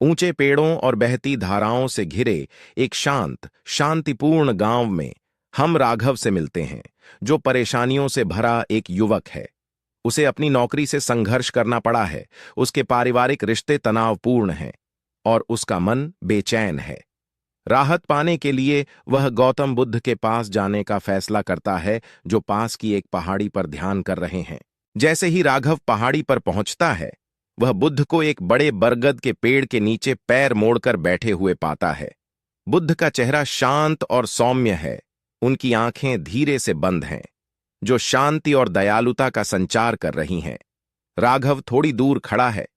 ऊंचे पेड़ों और बहती धाराओं से घिरे एक शांत शांतिपूर्ण गांव में हम राघव से मिलते हैं, जो परेशानियों से भरा एक युवक है। उसे अपनी नौकरी से संघर्ष करना पड़ा है, उसके पारिवारिक रिश्ते तनावपूर्ण हैं और उसका मन बेचैन है। राहत पाने के लिए वह गौतम बुद्ध के पास जाने का फैसला करता है, जो पास की एक पहाड़ी पर ध्यान कर रहे हैं। जैसे ही राघव पहाड़ी पर पहुंचता है, वह बुद्ध को एक बड़े बरगद के पेड़ के नीचे पैर मोड़कर बैठे हुए पाता है। बुद्ध का चेहरा शांत और सौम्य है, उनकी आंखें धीरे से बंद हैं, जो शांति और दयालुता का संचार कर रही हैं। राघव थोड़ी दूर खड़ा है।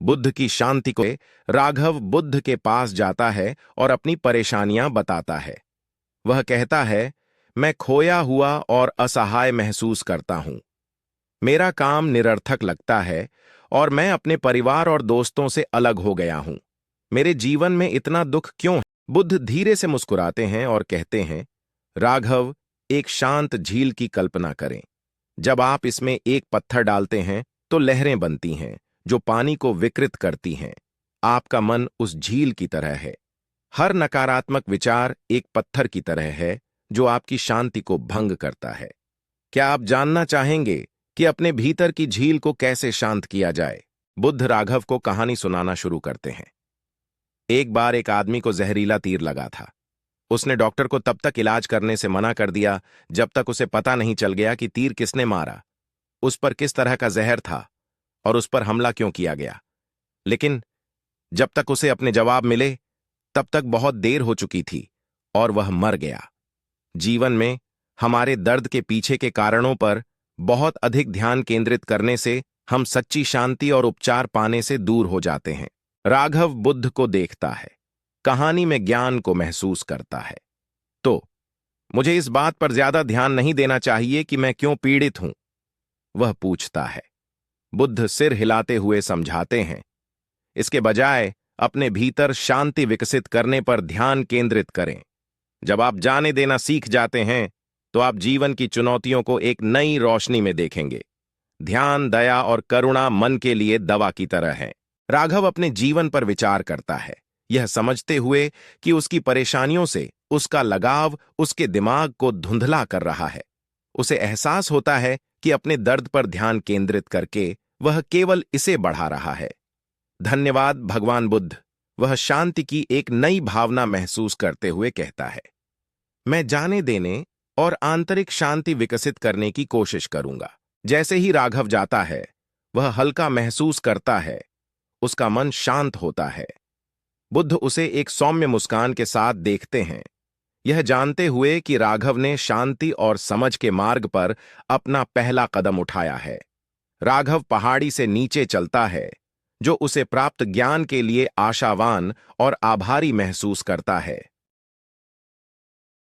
बुद्ध की शांति को राघव बुद्ध के पास जाता है और अपनी परेशानियां बताता है। वह कहता है, मैं खोया हुआ और असहाय महसूस करता हूं। मेरा काम निरर्थक लगता है और मैं अपने परिवार और दोस्तों से अलग हो गया हूं। मेरे जीवन में इतना दुख क्यों है? बुद्ध धीरे से मुस्कुराते हैं और कहते हैं, राघव, एक शांत झील की कल्पना करें। जब आप इसमें एक पत्थर डालते हैं तो लहरें बनती हैं, जो पानी को विकृत करती हैं। आपका मन उस झील की तरह है। हर नकारात्मक विचार एक पत्थर की तरह है, जो आपकी शांति को भंग करता है। क्या आप जानना चाहेंगे कि अपने भीतर की झील को कैसे शांत किया जाए? बुद्ध राघव को कहानी सुनाना शुरू करते हैं। एक बार एक आदमी को जहरीला तीर लगा था। उसने डॉक्टर को तब तक इलाज करने से मना कर दिया जब तक उसे पता नहीं चल गया कि तीर किसने मारा, उस पर किस तरह का जहर था और उस पर हमला क्यों किया गया। लेकिन जब तक उसे अपने जवाब मिले, तब तक बहुत देर हो चुकी थी और वह मर गया। जीवन में हमारे दर्द के पीछे के कारणों पर बहुत अधिक ध्यान केंद्रित करने से हम सच्ची शांति और उपचार पाने से दूर हो जाते हैं। राघव बुद्ध को देखता है, कहानी में ज्ञान को महसूस करता है। तो मुझे इस बात पर ज्यादा ध्यान नहीं देना चाहिए कि मैं क्यों पीड़ित हूं, वह पूछता है। बुद्ध सिर हिलाते हुए समझाते हैं, इसके बजाय अपने भीतर शांति विकसित करने पर ध्यान केंद्रित करें। जब आप जाने देना सीख जाते हैं तो आप जीवन की चुनौतियों को एक नई रोशनी में देखेंगे। ध्यान, दया और करुणा मन के लिए दवा की तरह है। राघव अपने जीवन पर विचार करता है, यह समझते हुए कि उसकी परेशानियों से उसका लगाव उसके दिमाग को धुंधला कर रहा है। उसे एहसास होता है कि अपने दर्द पर ध्यान केंद्रित करके वह केवल इसे बढ़ा रहा है। धन्यवाद भगवान बुद्ध, वह शांति की एक नई भावना महसूस करते हुए कहता है। मैं जाने देने और आंतरिक शांति विकसित करने की कोशिश करूंगा। जैसे ही राघव जाता है, वह हल्का महसूस करता है, उसका मन शांत होता है। बुद्ध उसे एक सौम्य मुस्कान के साथ देखते हैं, यह जानते हुए कि राघव ने शांति और समझ के मार्ग पर अपना पहला कदम उठाया है। राघव पहाड़ी से नीचे चलता है, जो उसे प्राप्त ज्ञान के लिए आशावान और आभारी महसूस करता है।